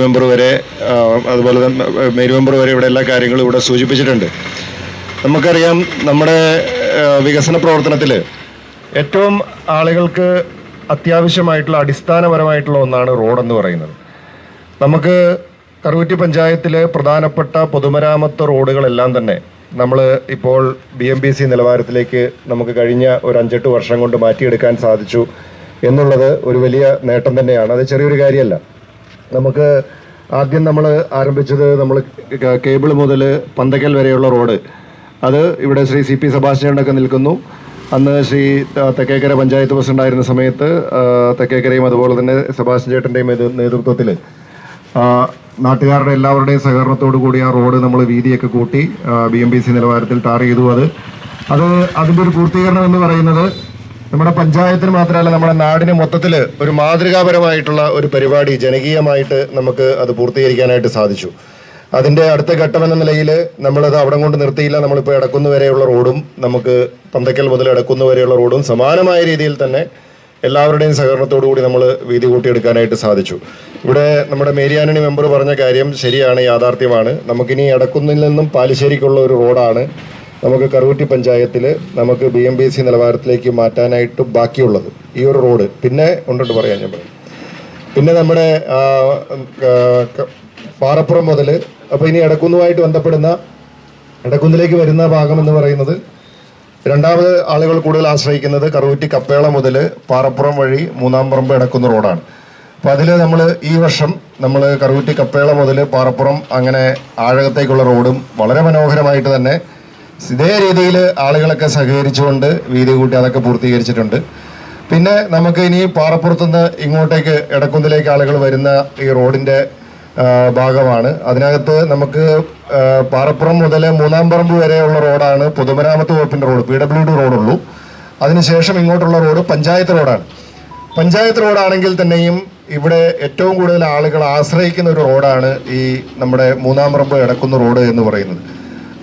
Member വരെ അതുപോലെ തന്നെ മേരി മെമ്പർ വരെ ഇവിടെ എല്ലാ കാര്യങ്ങളും ഇവിടെ സൂചിപ്പിച്ചിട്ടുണ്ട്. നമുക്കറിയാം, നമ്മുടെ വികസന പ്രവർത്തനത്തിൽ ഏറ്റവും ആളുകൾക്ക് അത്യാവശ്യമായിട്ടുള്ള അടിസ്ഥാനപരമായിട്ടുള്ള ഒന്നാണ് റോഡെന്ന് പറയുന്നത്. നമുക്ക് കറുകുറ്റി പഞ്ചായത്തിലെ പ്രധാനപ്പെട്ട പൊതുമരാമത്ത് റോഡുകളെല്ലാം തന്നെ നമ്മൾ ഇപ്പോൾ BMBC നിലവാരത്തിലേക്ക് നമുക്ക് കഴിഞ്ഞ ഒരു 5-8 വർഷം കൊണ്ട് മാറ്റിയെടുക്കാൻ സാധിച്ചു എന്നുള്ളത് ഒരു വലിയ നേട്ടം തന്നെയാണ്. അത് ചെറിയൊരു കാര്യമല്ല. നമുക്ക് ആദ്യം നമ്മൾ ആരംഭിച്ചത് നമ്മൾ കേബിൾ മുതൽ പന്തക്കൽ വരെയുള്ള റോഡ്, അത് ഇവിടെ ശ്രീ CP സെബാസ്റ്റ്യനൊക്കെ നിൽക്കുന്നു. അന്ന് ശ്രീ തെക്കേക്കര പഞ്ചായത്ത് പ്രസിഡൻ്റായിരുന്ന സമയത്ത് തെക്കേക്കരയും അതുപോലെ തന്നെ സെബാസ്റ്റ്യൻ ചേട്ടൻ്റെയും നേതൃത്വത്തിൽ നാട്ടുകാരുടെ എല്ലാവരുടെയും സഹകരണത്തോടു കൂടി ആ റോഡ് നമ്മൾ വീതിയൊക്കെ കൂട്ടി BMBC നിലവാരത്തിൽ ടാർ ചെയ്തു. അതിൻ്റെ ഒരു പൂർത്തീകരണം എന്ന് പറയുന്നത് നമ്മുടെ പഞ്ചായത്തിന് മാത്രമല്ല, നമ്മുടെ നാടിന് മൊത്തത്തിൽ ഒരു മാതൃകാപരമായിട്ടുള്ള ഒരു പരിപാടി ജനകീയമായിട്ട് നമുക്ക് അത് പൂർത്തീകരിക്കാനായിട്ട് സാധിച്ചു. അതിൻ്റെ അടുത്ത ഘട്ടമെന്ന നിലയിൽ നമ്മളത് അവിടെ കൊണ്ട് നിർത്തിയില്ല. നമ്മളിപ്പോൾ എടക്കുന്ന് വരെയുള്ള റോഡും നമുക്ക് പന്തക്കൽ മുതൽ എടക്കുന്ന് വരെയുള്ള റോഡും സമാനമായ രീതിയിൽ തന്നെ എല്ലാവരുടെയും സഹകരണത്തോടു കൂടി നമ്മൾ വീതി കൂട്ടിയെടുക്കാനായിട്ട് സാധിച്ചു. ഇവിടെ നമ്മുടെ മേരി ആന്റണി മെമ്പർ പറഞ്ഞ കാര്യം ശരിയാണ്, യാഥാർത്ഥ്യമാണ്. നമുക്കിനി എടക്കുന്നിൽ നിന്നും പാലിശ്ശേരിക്കുള്ള ഒരു റോഡാണ് നമുക്ക് കറുകുറ്റി പഞ്ചായത്തിൽ നമുക്ക് BMBC നിലവാരത്തിലേക്ക് മാറ്റാനായിട്ട് ബാക്കിയുള്ളത്, ഈ ഒരു റോഡ്. പിന്നെ ഉണ്ടുണ്ട് പറയാൻ ഞാൻ പറയും. പിന്നെ നമ്മുടെ പാറപ്പുറം മുതൽ അപ്പോൾ ഇനി എടക്കുന്നുമായിട്ട് ബന്ധപ്പെടുന്ന എടക്കുന്നിലേക്ക് വരുന്ന ഭാഗം എന്ന് പറയുന്നത് രണ്ടാമത് ആളുകൾ കൂടുതൽ ആശ്രയിക്കുന്നത് കറുകുറ്റി കപ്പേള മുതൽ പാറപ്പുറം വഴി മൂന്നാം പറമ്പ് എടക്കുന്ന റോഡാണ്. അപ്പോൾ അതിൽ നമ്മൾ ഈ വർഷം നമ്മൾ കറുകുറ്റി കപ്പേള മുതൽ പാറപ്പുറം അങ്ങനെ ആഴകത്തേക്കുള്ള റോഡും വളരെ മനോഹരമായിട്ട് തന്നെ ഇതേ രീതിയിൽ ആളുകളൊക്കെ സഹകരിച്ചുകൊണ്ട് വീതി കൂട്ടി അതൊക്കെ പൂർത്തീകരിച്ചിട്ടുണ്ട്. പിന്നെ നമുക്ക് ഇനി പാറപ്പുറത്തുനിന്ന് ഇങ്ങോട്ടേക്ക് എടക്കുന്നിലേക്ക് ആളുകൾ വരുന്ന ഈ റോഡിൻ്റെ ഭാഗമാണ്. അതിനകത്ത് നമുക്ക് പാറപ്പുറം മുതൽ മൂന്നാം പറമ്പ് വരെയുള്ള റോഡാണ് പൊതുമരാമത്ത് വകുപ്പിൻ്റെ റോഡ്, PWD റോഡുള്ളൂ. അതിനുശേഷം ഇങ്ങോട്ടുള്ള റോഡ് പഞ്ചായത്ത് റോഡാണ്. പഞ്ചായത്ത് റോഡാണെങ്കിൽ തന്നെയും ഇവിടെ ഏറ്റവും കൂടുതൽ ആളുകൾ ആശ്രയിക്കുന്ന ഒരു റോഡാണ് ഈ നമ്മുടെ മൂന്നാം പറമ്പ് എടക്കുന്ന റോഡ് എന്ന് പറയുന്നത്.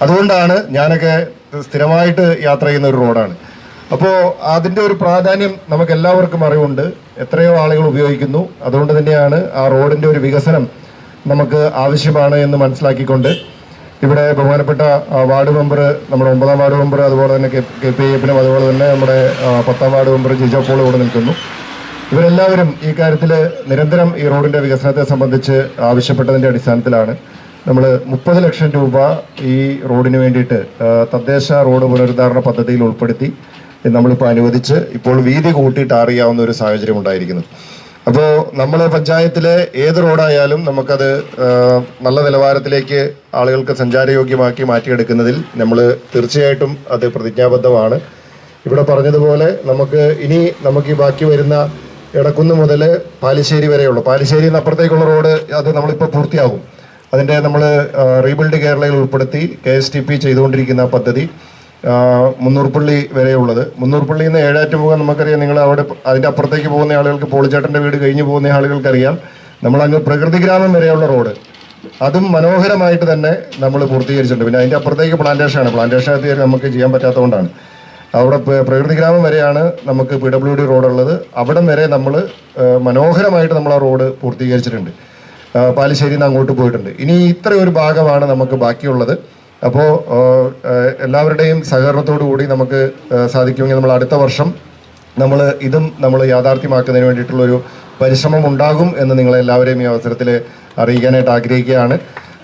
അതുകൊണ്ടാണ് ഞാനൊക്കെ സ്ഥിരമായിട്ട് യാത്ര ചെയ്യുന്ന ഒരു റോഡാണ്. അപ്പോൾ അതിൻ്റെ ഒരു പ്രാധാന്യം നമുക്ക് എല്ലാവർക്കും അറിവുണ്ട്, എത്രയോ ആളുകൾ ഉപയോഗിക്കുന്നു. അതുകൊണ്ട് തന്നെയാണ് ആ റോഡിൻ്റെ ഒരു വികസനം നമുക്ക് ആവശ്യമാണ് എന്ന് മനസ്സിലാക്കിക്കൊണ്ട് ഇവിടെ ബഹുമാനപ്പെട്ട വാർഡ് മെമ്പർ, നമ്മുടെ 9ാം വാർഡ് മെമ്പർ, അതുപോലെ തന്നെ KPIF-നും അതുപോലെ തന്നെ നമ്മുടെ 10ാം വാർഡ് മെമ്പർ ജിജോ പോൾ ഇവിടെ നിൽക്കുന്നു. ഇവരെല്ലാവരും ഈ കാര്യത്തിൽ നിരന്തരം ഈ റോഡിൻ്റെ വികസനത്തെ സംബന്ധിച്ച് ആവശ്യപ്പെട്ടതിൻ്റെ അടിസ്ഥാനത്തിലാണ് നമ്മൾ 30 ലക്ഷം രൂപ ഈ റോഡിന് വേണ്ടിയിട്ട് തദ്ദേശ റോഡ് പുനരുദ്ധാരണ പദ്ധതിയിൽ ഉൾപ്പെടുത്തി നമ്മളിപ്പോൾ അനുവദിച്ച് ഇപ്പോൾ വീതി കൂട്ടിയിട്ട് അറിയാവുന്ന ഒരു സാഹചര്യം ഉണ്ടായിരിക്കുന്നത്. അപ്പോൾ നമ്മൾ പഞ്ചായത്തിലെ ഏത് റോഡായാലും നമുക്കത് നല്ല നിലവാരത്തിലേക്ക് ആളുകൾക്ക് സഞ്ചാരയോഗ്യമാക്കി മാറ്റിയെടുക്കുന്നതിൽ നമ്മൾ തീർച്ചയായിട്ടും അത് പ്രതിജ്ഞാബദ്ധമാണ്. ഇവിടെ പറഞ്ഞതുപോലെ നമുക്ക് ഈ ബാക്കി വരുന്ന എടക്കുന്ന് മുതൽ പാലിശ്ശേരി വരെയുള്ള, പാലിശ്ശേരിയിൽ നിന്ന് അപ്പുറത്തേക്കുള്ള റോഡ് അത് നമ്മളിപ്പോൾ പൂർത്തിയാകും. അതിൻ്റെ നമ്മൾ റീബിൽഡ് കേരളയിൽ ഉൾപ്പെടുത്തി KSTP ചെയ്തുകൊണ്ടിരിക്കുന്ന പദ്ധതി മുന്നൂർപ്പള്ളി വരെയുള്ളത്. മുന്നൂർപ്പള്ളിയിൽ നിന്ന് ഏഴാറ്റുമുഖം നമുക്കറിയാം. നിങ്ങൾ അവിടെ അതിൻ്റെ അപ്പുറത്തേക്ക് പോകുന്ന ആളുകൾക്ക്, പോളിച്ചേട്ടൻ്റെ വീട് കഴിഞ്ഞ് പോകുന്ന ആളുകൾക്കറിയാം, നമ്മളങ്ങ് പ്രകൃതി ഗ്രാമം വരെയുള്ള റോഡ് അതും മനോഹരമായിട്ട് തന്നെ നമ്മൾ പൂർത്തീകരിച്ചിട്ടുണ്ട്. പിന്നെ അതിൻ്റെ അപ്പുറത്തേക്ക് പ്ലാന്റേഷൻ എത്തിയാൽ നമുക്ക് ചെയ്യാൻ പറ്റാത്തതുകൊണ്ടാണ്. അവിടെ പ്രകൃതി ഗ്രാമം വരെയാണ് നമുക്ക് PWD റോഡുള്ളത്. അവിടം വരെ നമ്മൾ മനോഹരമായിട്ട് നമ്മൾ ആ റോഡ് പൂർത്തീകരിച്ചിട്ടുണ്ട്. പാലിശ്ശേരിയിൽ നിന്ന് അങ്ങോട്ട് പോയിട്ടുണ്ട്. ഇനി ഇത്രയൊരു ഭാഗമാണ് നമുക്ക് ബാക്കിയുള്ളത്. അപ്പോൾ എല്ലാവരുടെയും സഹകരണത്തോടു കൂടി നമുക്ക് സാധിക്കുമെങ്കിൽ നമ്മൾ അടുത്ത വർഷം നമ്മൾ യാഥാർത്ഥ്യമാക്കുന്നതിന് വേണ്ടിയിട്ടുള്ളൊരു പരിശ്രമം ഉണ്ടാകും എന്ന് നിങ്ങളെല്ലാവരെയും ഈ അവസരത്തിൽ അറിയിക്കാനായിട്ട് ആഗ്രഹിക്കുകയാണ്.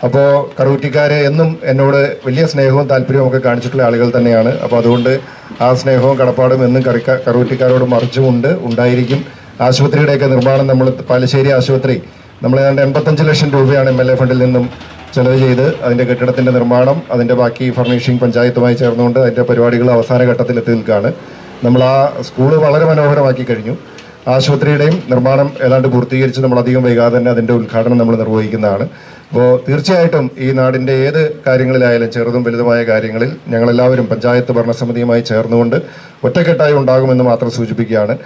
അപ്പോൾ കറുകുറ്റിക്കാരെ എന്നും എന്നോട് വലിയ സ്നേഹവും താല്പര്യവും ഒക്കെ കാണിച്ചിട്ടുള്ള ആളുകൾ തന്നെയാണ്. അപ്പോൾ അതുകൊണ്ട് ആ സ്നേഹവും കടപ്പാടും എന്നും കറുകുറ്റിക്കാരോട് മറിച്ചുകൊണ്ട് ഉണ്ടായിരിക്കും. ആശുപത്രിയുടെയൊക്കെ നിർമ്മാണം, നമ്മൾ പാലിശ്ശേരി ആശുപത്രി നമ്മൾ ഏതാണ്ട് 85 ലക്ഷം രൂപയാണ് MLA ഫണ്ടിൽ നിന്നും ചെലവ് ചെയ്ത് അതിൻ്റെ കെട്ടിടത്തിൻ്റെ നിർമ്മാണം, അതിൻ്റെ ബാക്കി ഫർണിഷിംഗ് പഞ്ചായത്തുമായി ചേർന്നുകൊണ്ട് അതിൻ്റെ പരിപാടികൾ അവസാന ഘട്ടത്തിലെത്തി നിൽക്കുകയാണ്. നമ്മൾ ആ സ്കൂള് വളരെ മനോഹരമാക്കി കഴിഞ്ഞു. ആശുപത്രിയുടെയും നിർമ്മാണം ഏതാണ്ട് പൂർത്തീകരിച്ച് നമ്മൾ അധികം വൈകാതെ തന്നെ അതിൻ്റെ ഉദ്ഘാടനം നമ്മൾ നിർവഹിക്കുന്നതാണ്. അപ്പോൾ തീർച്ചയായിട്ടും ഈ നാടിൻ്റെ ഏത് കാര്യങ്ങളിലായാലും ചെറുതും വലുതുമായ കാര്യങ്ങളിൽ ഞങ്ങളെല്ലാവരും പഞ്ചായത്ത് ഭരണസമിതിയുമായി ചേർന്നുകൊണ്ട് ഒറ്റക്കെട്ടായി ഉണ്ടാകുമെന്ന് മാത്രം സൂചിപ്പിക്കുകയാണ്.